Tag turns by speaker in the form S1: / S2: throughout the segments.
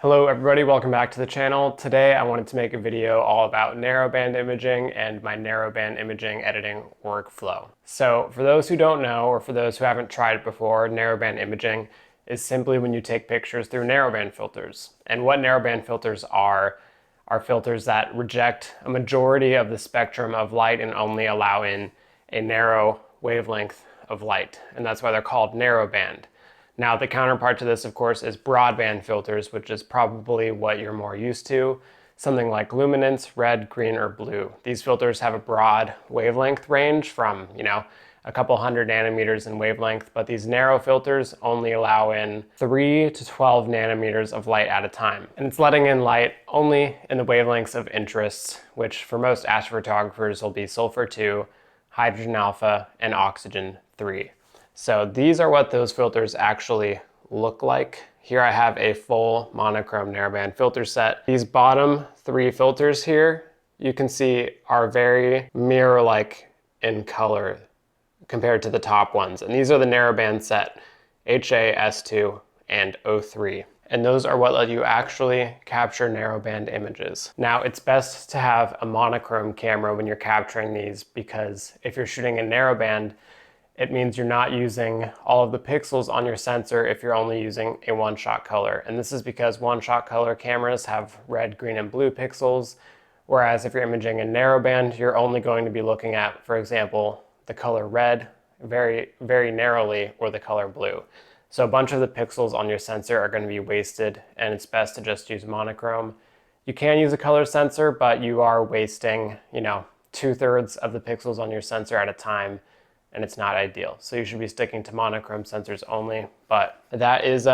S1: Hello everybody, welcome back to the channel. Today I wanted to make a video all about narrowband imaging and my narrowband imaging editing workflow. So for those who don't know, or for those who haven't tried it before, narrowband imaging is simply when you take pictures through narrowband filters. And what narrowband filters are filters that reject a majority of the spectrum of light and only allow in a narrow wavelength of light. And that's why they're called narrowband. Now, the counterpart to this, of course, is broadband filters, which is probably what you're more used to. Something like luminance, red, green, or blue. These filters have a broad wavelength range from, a couple hundred nanometers in wavelength, but these narrow filters only allow in 3 to 12 nanometers of light at a time. And it's letting in light only in the wavelengths of interest, which for most astrophotographers will be sulfur 2, hydrogen alpha, and oxygen 3. So these are what those filters actually look like. Here I have a full monochrome narrowband filter set. These bottom 3 filters here, you can see are very mirror-like in color compared to the top ones. And these are the narrowband set, HA, S2, and O3. And those are what let you actually capture narrowband images. Now, it's best to have a monochrome camera when you're capturing these, because if you're shooting in narrowband, it means you're not using all of the pixels on your sensor if you're only using a one-shot color. And this is because one-shot color cameras have red, green, and blue pixels, whereas if you're imaging in narrowband, you're only going to be looking at, for example, the color red very, very narrowly, or the color blue. So a bunch of the pixels on your sensor are going to be wasted, and it's best to just use monochrome. You can use a color sensor, but you are wasting, 2/3 of the pixels on your sensor at a time, and it's not ideal. So you should be sticking to monochrome sensors only, but that is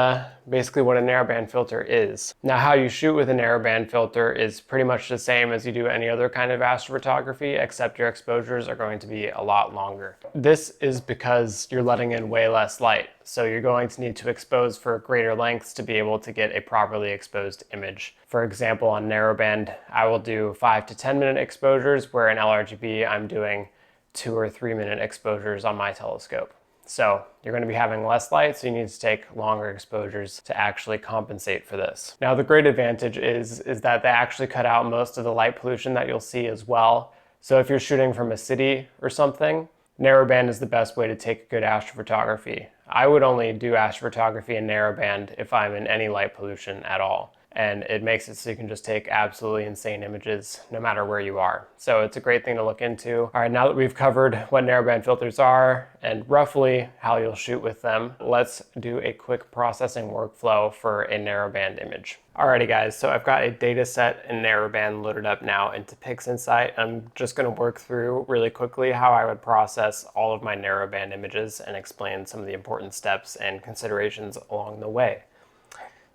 S1: basically what a narrowband filter is. Now, how you shoot with a narrowband filter is pretty much the same as you do any other kind of astrophotography, except your exposures are going to be a lot longer. This is because you're letting in way less light, so you're going to need to expose for greater lengths to be able to get a properly exposed image. For example, on narrowband, I will do 5 to 10 minute exposures, where in LRGB I'm doing 2 or 3 minute exposures on my telescope. So you're going to be having less light, so you need to take longer exposures to actually compensate for this. Now, the great advantage is that they actually cut out most of the light pollution that you'll see as well. So if you're shooting from a city or something, narrowband is the best way to take good astrophotography. I would only do astrophotography in narrowband if I'm in any light pollution at all. And it makes it so you can just take absolutely insane images no matter where you are. So it's a great thing to look into. All right, now that we've covered what narrowband filters are and roughly how you'll shoot with them, let's do a quick processing workflow for a narrowband image. Alrighty guys, so I've got a data set in narrowband loaded up now into pixinsight. I'm just gonna work through really quickly how I would process all of my narrowband images and explain some of the important steps and considerations along the way.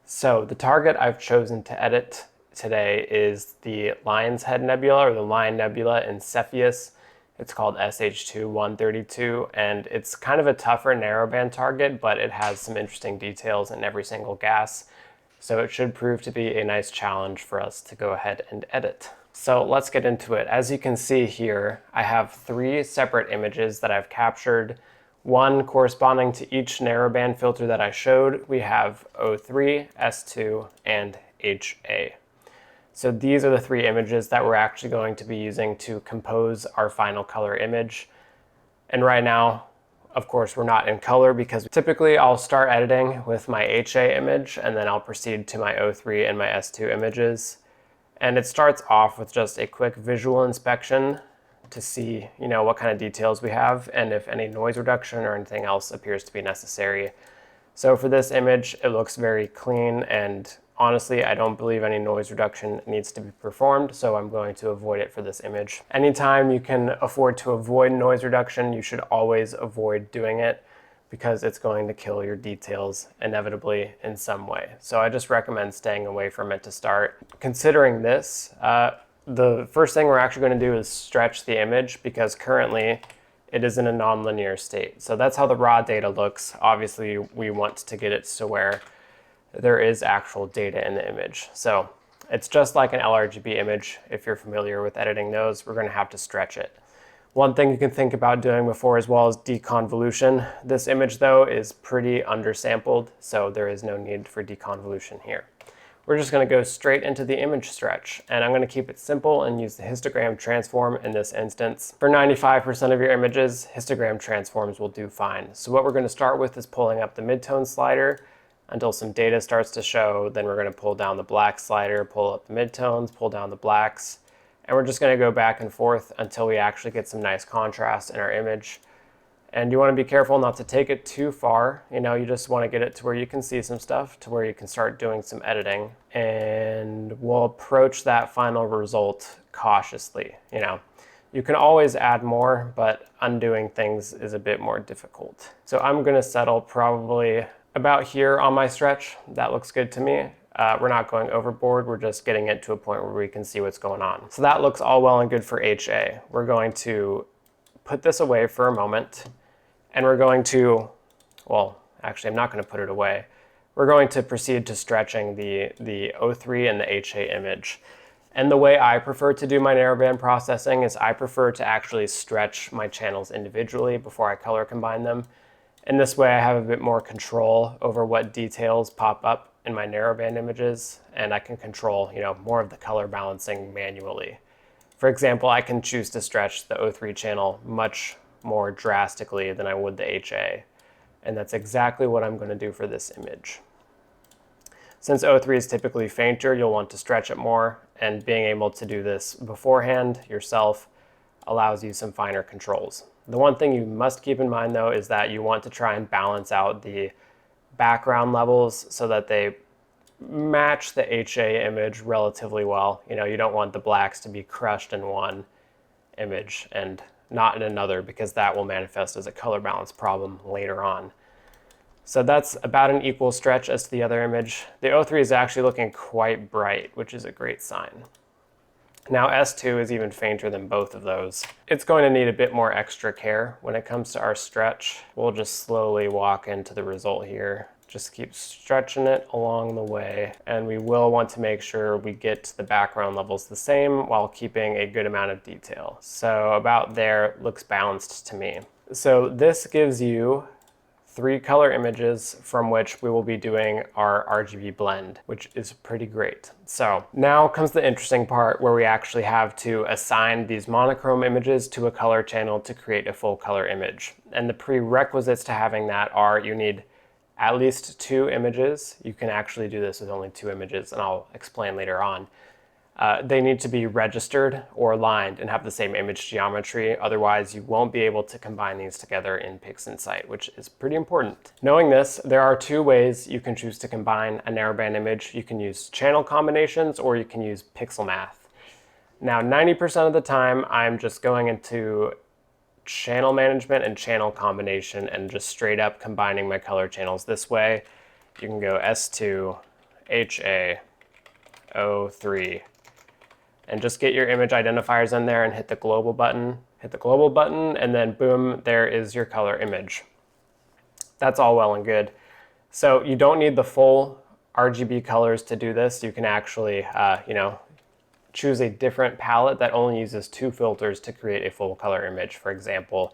S1: So the target I've chosen to edit today is the Lion's Head Nebula, or the Lion Nebula in Cepheus. It's called SH2132, and it's kind of a tougher narrowband target, but it has some interesting details in every single gas. So it should prove to be a nice challenge for us to go ahead and edit. So let's get into it. As you can see here, I have 3 separate images that I've captured, one corresponding to each narrowband filter that I showed. We have O3, S2, and HA. So these are the 3 images that we're actually going to be using to compose our final color image. And right now, of course, we're not in color, because typically I'll start editing with my HA image, and then I'll proceed to my O3 and my S2 images. And it starts off with just a quick visual inspection to see, what kind of details we have and if any noise reduction or anything else appears to be necessary. So for this image, it looks very clean, and honestly, I don't believe any noise reduction needs to be performed, so I'm going to avoid it for this image. Anytime you can afford to avoid noise reduction, you should always avoid doing it, because it's going to kill your details inevitably in some way. So I just recommend staying away from it to start. Considering this, the first thing we're actually going to do is stretch the image, because currently it is in a nonlinear state. So that's how the raw data looks. Obviously, we want to get it to where there is actual data in the image. So it's just like an LRGB image. If you're familiar with editing those, we're going to have to stretch it. One thing you can think about doing before as well is deconvolution. This image, though, is pretty undersampled, so there is no need for deconvolution here. we're just going to go straight into the image stretch. And I'm going to keep it simple and use the histogram transform in this instance. For 95% of your images, histogram transforms will do fine. So what we're going to start with is pulling up the midtone slider until some data starts to show. Then we're going to pull down the black slider, pull up the midtones, pull down the blacks. And we're just going to go back and forth until we actually get some nice contrast in our image. And you want to be careful not to take it too far. You just want to get it to where you can see some stuff, to where you can start doing some editing. And we'll approach that final result cautiously. You can always add more, but undoing things is a bit more difficult. So I'm going to settle probably about here on my stretch. That looks good to me. We're not going overboard. We're just getting it to a point where we can see what's going on. So that looks all well and good for HA. We're going to put this away for a moment. And we're going to, well, actually I'm not going to put it away. We're going to proceed to stretching the O3 and the HA image. And the way I prefer to do my narrowband processing is I prefer to actually stretch my channels individually before I color combine them. And this way I have a bit more control over what details pop up in my narrowband images, and I can control, more of the color balancing manually. For example, I can choose to stretch the O3 channel much more drastically than I would the HA. And that's exactly what I'm going to do for this image. Since O3 is typically fainter, you'll want to stretch it more, and being able to do this beforehand yourself allows you some finer controls. The one thing you must keep in mind though is that you want to try and balance out the background levels so that they match the HA image relatively well. You don't want the blacks to be crushed in one image and not in another, because that will manifest as a color balance problem later on. So that's about an equal stretch as to the other image. The O3 is actually looking quite bright, which is a great sign. Now S2 is even fainter than both of those. It's going to need a bit more extra care when it comes to our stretch. We'll just slowly walk into the result here. Just keep stretching it along the way, and we will want to make sure we get the background levels the same while keeping a good amount of detail. So about there looks balanced to me. So this gives you 3 color images from which we will be doing our RGB blend, which is pretty great. So now comes the interesting part where we actually have to assign these monochrome images to a color channel to create a full color image. And the prerequisites to having that are you need at least 2 images. You can actually do this with only 2 images, and I'll explain later on. They need to be registered or aligned and have the same image geometry. Otherwise, you won't be able to combine these together in pixinsight, which is pretty important. Knowing this, there are 2 ways you can choose to combine a narrowband image. You can use channel combinations, or you can use pixel math. Now, 90% of the time, I'm just going into channel management and channel combination and just straight up combining my color channels this way. You can go S2, HA, O3, and just get your image identifiers in there and hit the global button. Hit the global button, and then boom, there is your color image. That's all well and good. So you don't need the full RGB colors to do this. You can actually, choose a different palette that only uses 2 filters to create a full color image. For example,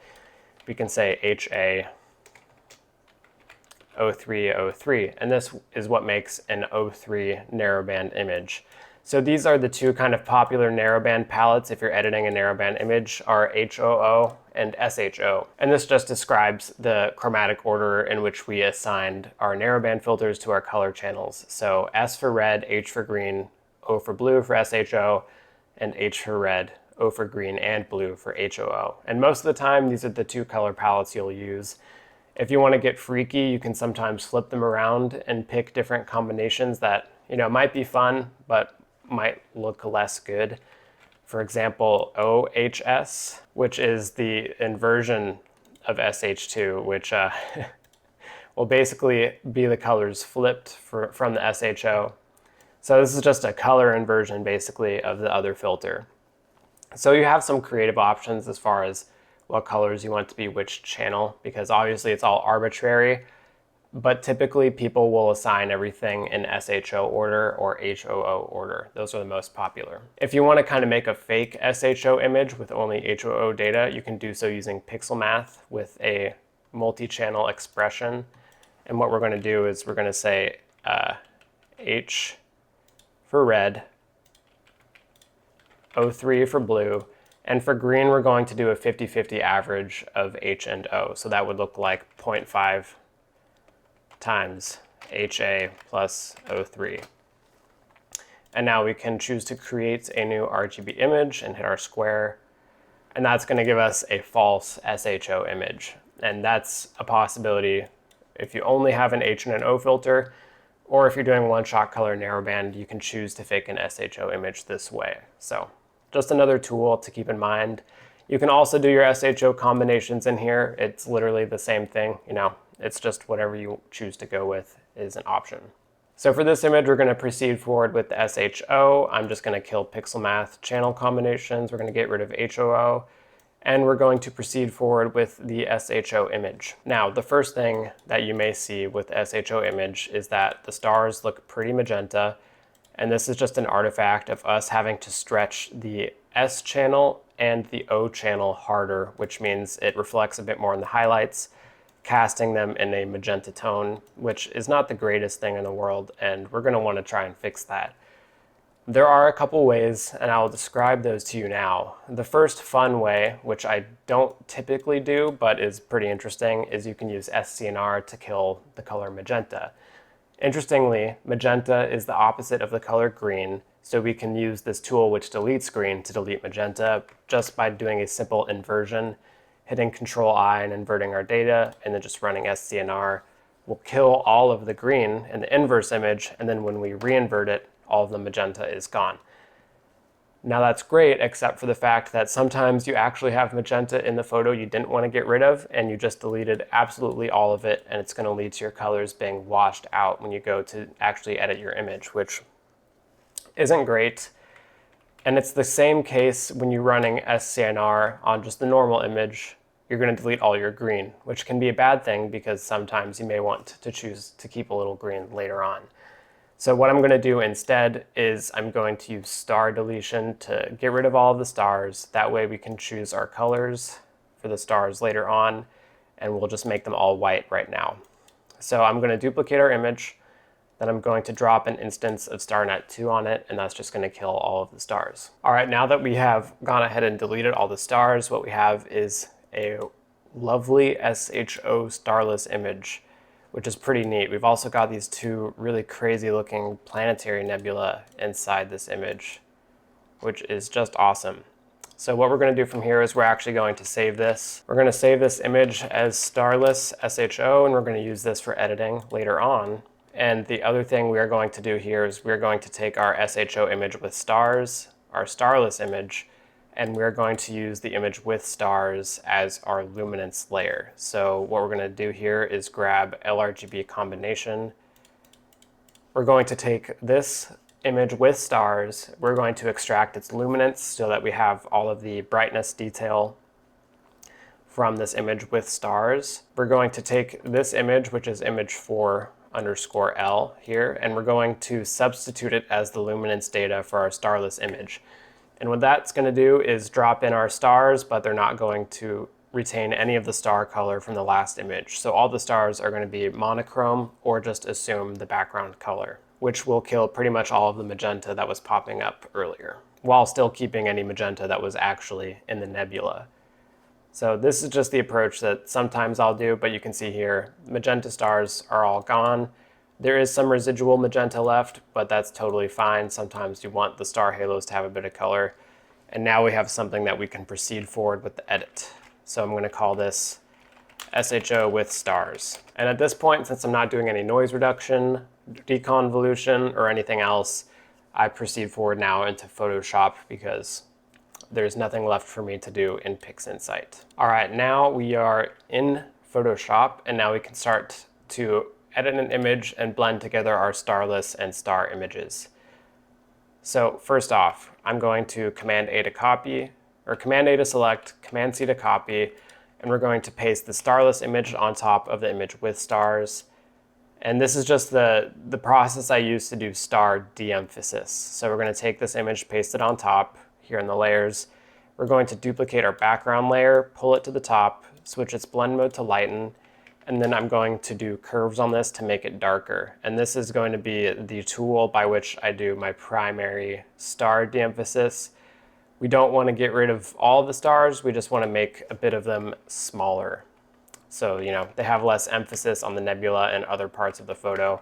S1: we can say HA O3 O3, and this is what makes an O3 narrowband image. So these are the 2 kind of popular narrowband palettes if you're editing a narrowband image, are HOO and SHO. And this just describes the chromatic order in which we assigned our narrowband filters to our color channels. So S for red, H for green, O for blue for SHO, and H for red, O for green and blue for HOO. And most of the time, these are the 2 color palettes you'll use. If you want to get freaky, you can sometimes flip them around and pick different combinations that, might be fun, but might look less good. For example, OHS, which is the inversion of SH2, which will basically be the colors flipped from the SHO. So this is just a color inversion basically of the other filter. So you have some creative options as far as what colors you want to be which channel, because obviously it's all arbitrary, but typically people will assign everything in SHO order or HOO order. Those are the most popular. If you want to kind of make a fake SHO image with only HOO data, you can do so using pixel math with a multi-channel expression. And what we're going to do is we're going to say H for red, 0.3 for blue, and for green we're going to do a 50-50 average of H and O. So that would look like 0.5 times HA plus O3. And now we can choose to create a new RGB image and hit our square. And that's going to give us a false SHO image. And that's a possibility if you only have an H and an O filter, or if you're doing one-shot color narrowband, you can choose to fake an SHO image this way. So just another tool to keep in mind. You can also do your SHO combinations in here. It's literally the same thing, it's just whatever you choose to go with is an option. So for this image, we're going to proceed forward with the SHO. I'm just going to kill pixel math channel combinations. We're going to get rid of HOO, and we're going to proceed forward with the SHO image. Now, the first thing that you may see with the SHO image is that the stars look pretty magenta, and this is just an artifact of us having to stretch the S channel and the O channel harder, which means it reflects a bit more in the highlights, casting them in a magenta tone, which is not the greatest thing in the world, and we're going to want to try and fix that. There are a couple ways, and I'll describe those to you now. The first fun way, which I don't typically do, but is pretty interesting, is you can use SCNR to kill the color magenta. Interestingly, magenta is the opposite of the color green, so we can use this tool which deletes green to delete magenta just by doing a simple inversion, hitting Control-I and inverting our data, and then just running SCNR. We'll kill all of the green in the inverse image, and then when we re-invert it, all of the magenta is gone. Now that's great, except for the fact that sometimes you actually have magenta in the photo you didn't want to get rid of, and you just deleted absolutely all of it, and it's going to lead to your colors being washed out when you go to actually edit your image, which isn't great. And it's the same case when you're running SCNR on just the normal image. You're going to delete all your green, which can be a bad thing because sometimes you may want to choose to keep a little green later on. So what I'm going to do instead is I'm going to use star deletion to get rid of all of the stars. That way we can choose our colors for the stars later on, and we'll just make them all white right now. So I'm going to duplicate our image, then I'm going to drop an instance of StarNet2 on it, and that's just going to kill all of the stars. All right, now that we have gone ahead and deleted all the stars, what we have is a lovely SHO starless image, which is pretty neat. We've also got these two really crazy looking planetary nebula inside this image, which is just awesome. So what we're going to do from here is we're actually going to save this. We're going to save this image as starless SHO, and we're going to use this for editing later on. And the other thing we are going to do here is we're going to take our SHO image with stars, our starless image, and we're going to use the image with stars as our luminance layer. So what we're going to do here is grab LRGB combination. We're going to take this image with stars. We're going to extract its luminance so that we have all of the brightness detail from this image with stars. We're going to take this image, which is image 4_L here, and we're going to substitute it as the luminance data for our starless image. And what that's going to do is drop in our stars, but they're not going to retain any of the star color from the last image. So all the stars are going to be monochrome, or just assume the background color, which will kill pretty much all of the magenta that was popping up earlier, while still keeping any magenta that was actually in the nebula. So this is just the approach that sometimes I'll do, but you can see here, magenta stars are all gone. There is some residual magenta left, but that's totally fine. Sometimes you want the star halos to have a bit of color. And now we have something that we can proceed forward with the edit. So I'm going to call this SHO with stars. And at this point, since I'm not doing any noise reduction, deconvolution, or anything else, I proceed forward now into Photoshop because there's nothing left for me to do in pixinsight. All right, now we are in Photoshop, and now we can start to edit an image and blend together our starless and star images. So first off, I'm going to Command A to copy, or Command A to select, Command C to copy, and we're going to paste the starless image on top of the image with stars. And this is just the process I use to do star de-emphasis. So we're going to take this image, paste it on top here in the layers. We're going to duplicate our background layer, pull it to the top, switch its blend mode to lighten, and then I'm going to do curves on this to make it darker. And this is going to be the tool by which I do my primary star de-emphasis. We don't want to get rid of all of the stars, we just want to make a bit of them smaller. So, they have less emphasis on the nebula and other parts of the photo.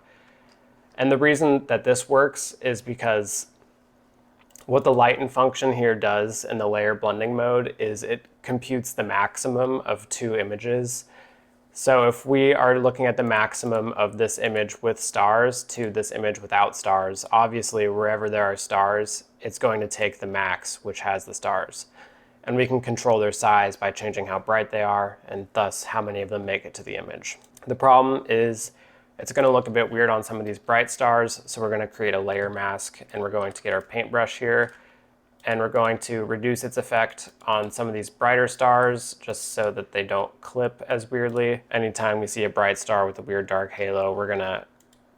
S1: And the reason that this works is because what the lighten function here does in the layer blending mode is it computes the maximum of two images. So if we are looking at the maximum of this image with stars to this image without stars, obviously wherever there are stars, it's going to take the max, which has the stars. And we can control their size by changing how bright they are, and thus how many of them make it to the image. The problem is it's going to look a bit weird on some of these bright stars, so we're going to create a layer mask, and we're going to get our paintbrush here, and we're going to reduce its effect on some of these brighter stars just so that they don't clip as weirdly. Anytime we see a bright star with a weird dark halo, we're going to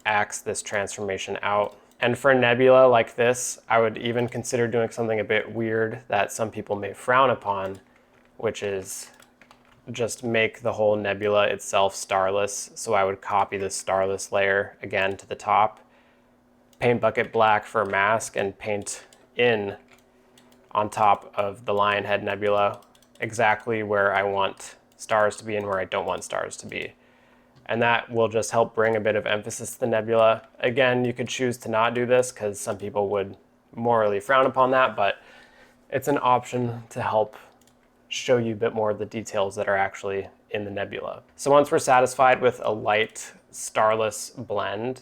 S1: axe this transformation out. And for a nebula like this, I would even consider doing something a bit weird that some people may frown upon, which is just make the whole nebula itself starless. So I would copy this starless layer again to the top, paint bucket black for a mask, and paint in on top of the Lionhead Nebula exactly where I want stars to be and where I don't want stars to be. And that will just help bring a bit of emphasis to the nebula. Again, you could choose to not do this because some people would morally frown upon that, but it's an option to help show you a bit more of the details that are actually in the nebula. So once we're satisfied with a light starless blend,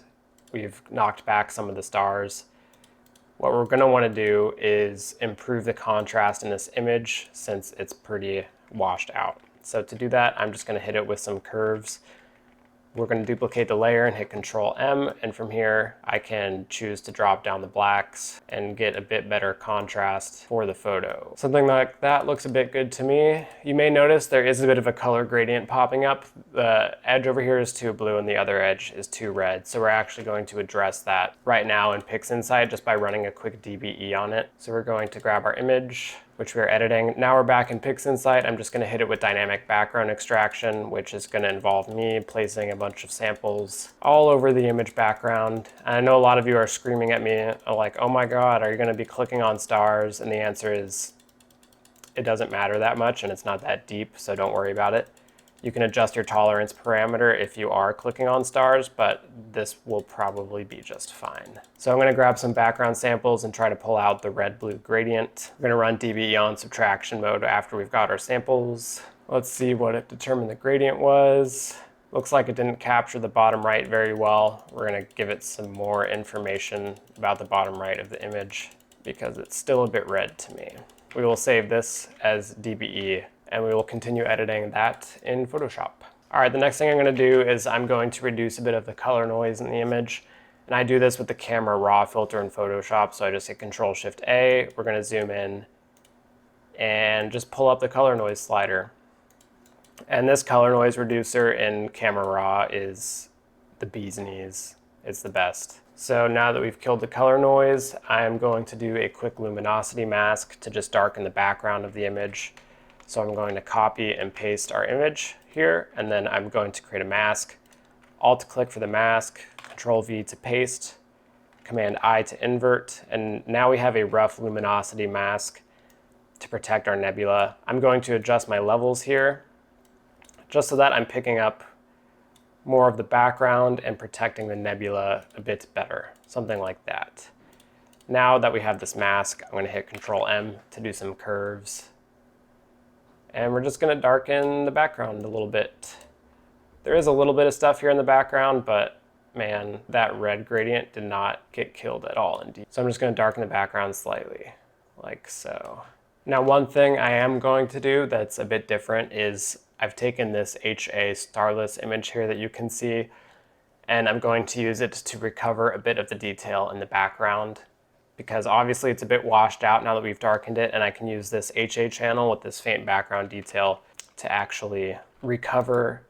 S1: we've knocked back some of the stars. What we're going to want to do is improve the contrast in this image since it's pretty washed out. So to do that, I'm just going to hit it with some curves. We're going to duplicate the layer and hit Control M, and from here I can choose to drop down the blacks and get a bit better contrast for the photo. Something like that looks a bit good to me. You may notice there is a bit of a color gradient popping up. The edge over here is too blue and the other edge is too red, so we're actually going to address that right now in pixinsight just by running a quick DBE on it. So we're going to grab our image, which we're editing. Now we're back in pixinsight. I'm just going to hit it with dynamic background extraction, which is going to involve me placing a bunch of samples all over the image background. And I know a lot of you are screaming at me like, oh my God, are you going to be clicking on stars? And the answer is, it doesn't matter that much and it's not that deep, so don't worry about it. You can adjust your tolerance parameter if you are clicking on stars, but this will probably be just fine. So I'm going to grab some background samples and try to pull out the red-blue gradient. We're going to run DBE on subtraction mode after we've got our samples. Let's see what it determined the gradient was. Looks like it didn't capture the bottom right very well. We're going to give it some more information about the bottom right of the image because it's still a bit red to me. We will save this as DBE, and we will continue editing that in Photoshop. All right, the next thing I'm going to do is I'm going to reduce a bit of the color noise in the image. And I do this with the camera raw filter in Photoshop. So I just hit Control-Shift-A. We're going to zoom in and just pull up the color noise slider. And this color noise reducer in camera raw is the bee's knees. It's the best. So now that we've killed the color noise, I'm going to do a quick luminosity mask to just darken the background of the image. So I'm going to copy and paste our image here, and then I'm going to create a mask. Alt-click for the mask, Control-V to paste, Command-I to invert, and now we have a rough luminosity mask to protect our nebula. I'm going to adjust my levels here, just so that I'm picking up more of the background and protecting the nebula a bit better, something like that. Now that we have this mask, I'm going to hit Control-M to do some curves. And we're just going to darken the background a little bit. There is a little bit of stuff here in the background, but man, that red gradient did not get killed at all indeed. So I'm just going to darken the background slightly, like so. Now one thing I am going to do that's a bit different is I've taken this HA starless image here that you can see, and I'm going to use it to recover a bit of the detail in the background, because obviously it's a bit washed out now that we've darkened it, and I can use this HA channel with this faint background detail to actually recover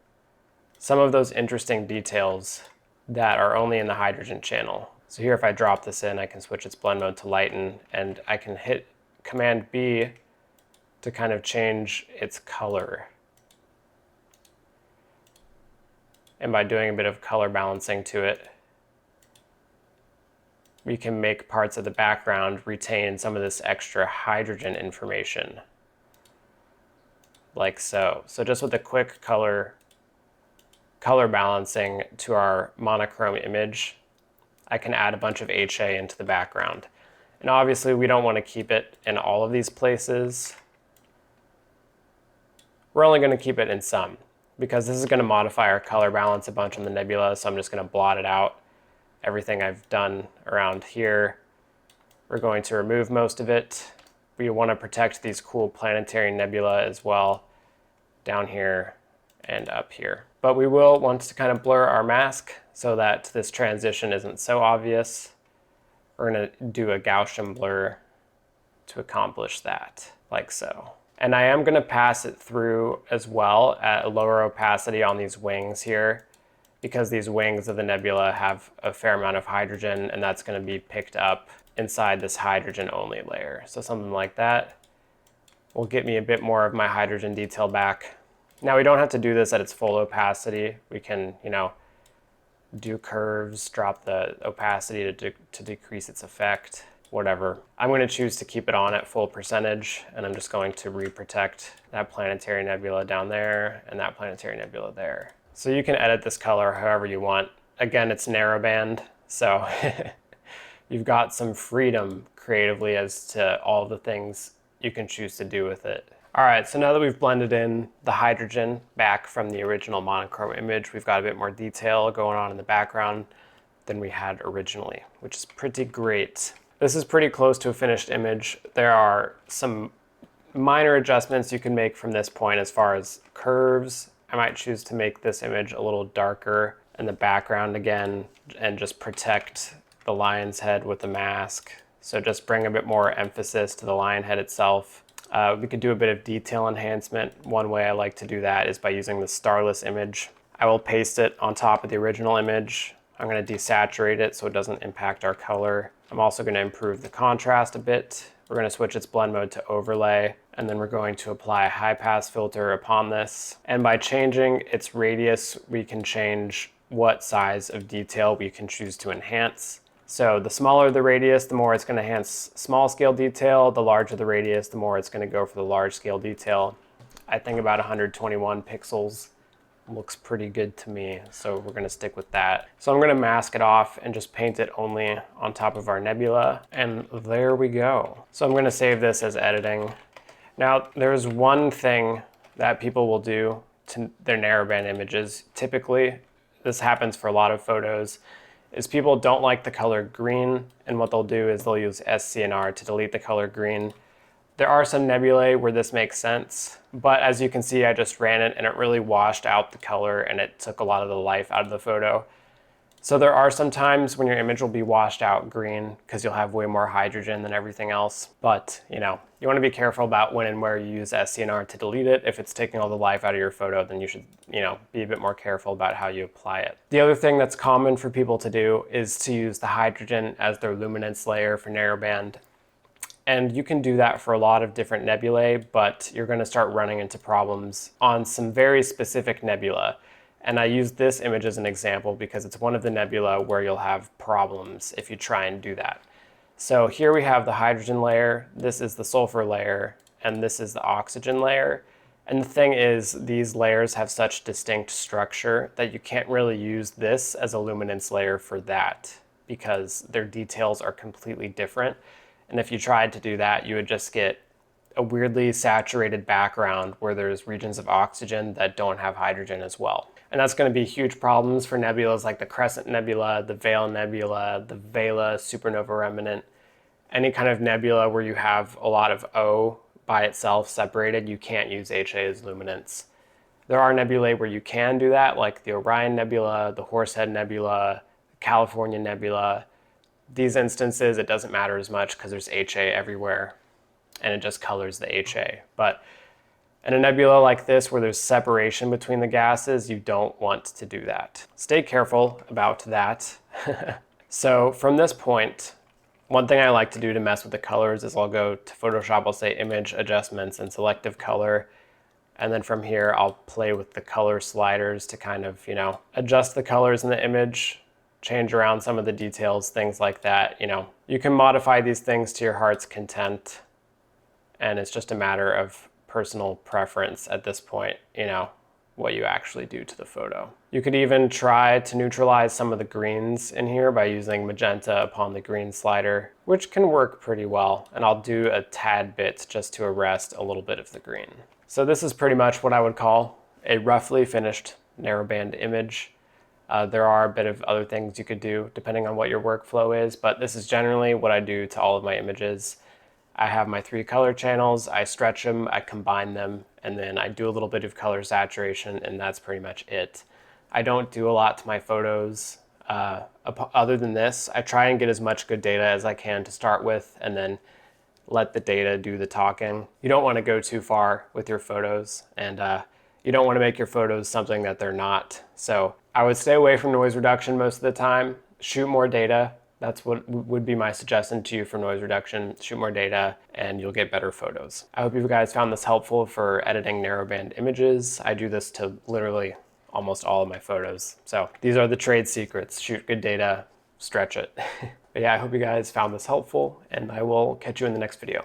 S1: some of those interesting details that are only in the hydrogen channel. So here if I drop this in, I can switch its blend mode to lighten, and I can hit Command B to kind of change its color. And by doing a bit of color balancing to it, we can make parts of the background retain some of this extra hydrogen information, like so. So just with a quick color balancing to our monochrome image, I can add a bunch of HA into the background. And obviously we don't want to keep it in all of these places. We're only going to keep it in some, because this is going to modify our color balance a bunch on the nebula, so I'm just going to blot it out. Everything I've done around here, we're going to remove most of it. We want to protect these cool planetary nebula as well, down here and up here. But we will want to kind of blur our mask so that this transition isn't so obvious. We're going to do a Gaussian blur to accomplish that, like so. And I am going to pass it through as well at a lower opacity on these wings here, because these wings of the nebula have a fair amount of hydrogen, and that's going to be picked up inside this hydrogen only layer. So something like that will get me a bit more of my hydrogen detail back. Now we don't have to do this at its full opacity. We can, do curves, drop the opacity to decrease its effect, whatever. I'm going to choose to keep it on at full percentage, and I'm just going to reprotect that planetary nebula down there and that planetary nebula there. So you can edit this color however you want. Again, it's narrowband, so you've got some freedom creatively as to all the things you can choose to do with it. All right, so now that we've blended in the hydrogen back from the original monochrome image, we've got a bit more detail going on in the background than we had originally, which is pretty great. This is pretty close to a finished image. There are some minor adjustments you can make from this point as far as curves. I might choose to make this image a little darker in the background again and just protect the lion's head with the mask. So just bring a bit more emphasis to the lion head itself. We could do a bit of detail enhancement. One way I like to do that is by using the starless image. I will paste it on top of the original image. I'm going to desaturate it so it doesn't impact our color. I'm also going to improve the contrast a bit. We're going to switch its blend mode to overlay, and then we're going to apply a high pass filter upon this. And by changing its radius, we can change what size of detail we can choose to enhance. So the smaller the radius, the more it's going to enhance small scale detail. The larger the radius, the more it's going to go for the large scale detail. I think about 121 pixels looks pretty good to me, so we're going to stick with that. So I'm going to mask it off and just paint it only on top of our nebula, and there we go. So I'm going to save this as editing. Now there's one thing that people will do to their narrowband images. Typically, this happens for a lot of photos, is people don't like the color green, and what they'll do is they'll use SCNR to delete the color green. There are some nebulae where this makes sense, but as you can see, I just ran it and it really washed out the color and it took a lot of the life out of the photo. So there are some times when your image will be washed out green because you'll have way more hydrogen than everything else. But you want to be careful about when and where you use SCNR to delete it. If it's taking all the life out of your photo, then you should be a bit more careful about how you apply it. The other thing that's common for people to do is to use the hydrogen as their luminance layer for narrowband. And you can do that for a lot of different nebulae, but you're going to start running into problems on some very specific nebula. And I use this image as an example because it's one of the nebula where you'll have problems if you try and do that. So here we have the hydrogen layer, this is the sulfur layer, and this is the oxygen layer. And the thing is, these layers have such distinct structure that you can't really use this as a luminance layer for that because their details are completely different. And if you tried to do that, you would just get a weirdly saturated background where there's regions of oxygen that don't have hydrogen as well. And that's going to be huge problems for nebulas like the Crescent Nebula, the Veil Nebula, the Vela supernova remnant. Any kind of nebula where you have a lot of O by itself separated, you can't use HA as luminance. There are nebulae where you can do that, like the Orion Nebula, the Horsehead Nebula, the California Nebula. These instances, it doesn't matter as much because there's HA everywhere and it just colors the HA. But in a nebula like this where there's separation between the gases, you don't want to do that. Stay careful about that. So from this point, one thing I like to do to mess with the colors is I'll go to Photoshop, I'll say Image Adjustments and Selective Color, And then from here, I'll play with the color sliders to kind of, adjust the colors in the image, change around some of the details, things like that. You can modify these things to your heart's content, and it's just a matter of personal preference at this point, what you actually do to the photo. You could even try to neutralize some of the greens in here by using magenta upon the green slider, which can work pretty well. And I'll do a tad bit just to arrest a little bit of the green. So this is pretty much what I would call a roughly finished narrowband image. There are a bit of other things you could do depending on what your workflow is, but this is generally what I do to all of my images. I have my 3 color channels, I stretch them, I combine them, and then I do a little bit of color saturation, and that's pretty much it. I don't do a lot to my photos. Other than this, I try and get as much good data as I can to start with, and then let the data do the talking. You don't want to go too far with your photos, and you don't want to make your photos something that they're not. So I would stay away from noise reduction most of the time, shoot more data. That's what would be my suggestion to you for noise reduction. Shoot more data and you'll get better photos. I hope you guys found this helpful for editing narrowband images. I do this to literally almost all of my photos. So these are the trade secrets. Shoot good data, stretch it. But yeah, I hope you guys found this helpful, and I will catch you in the next video.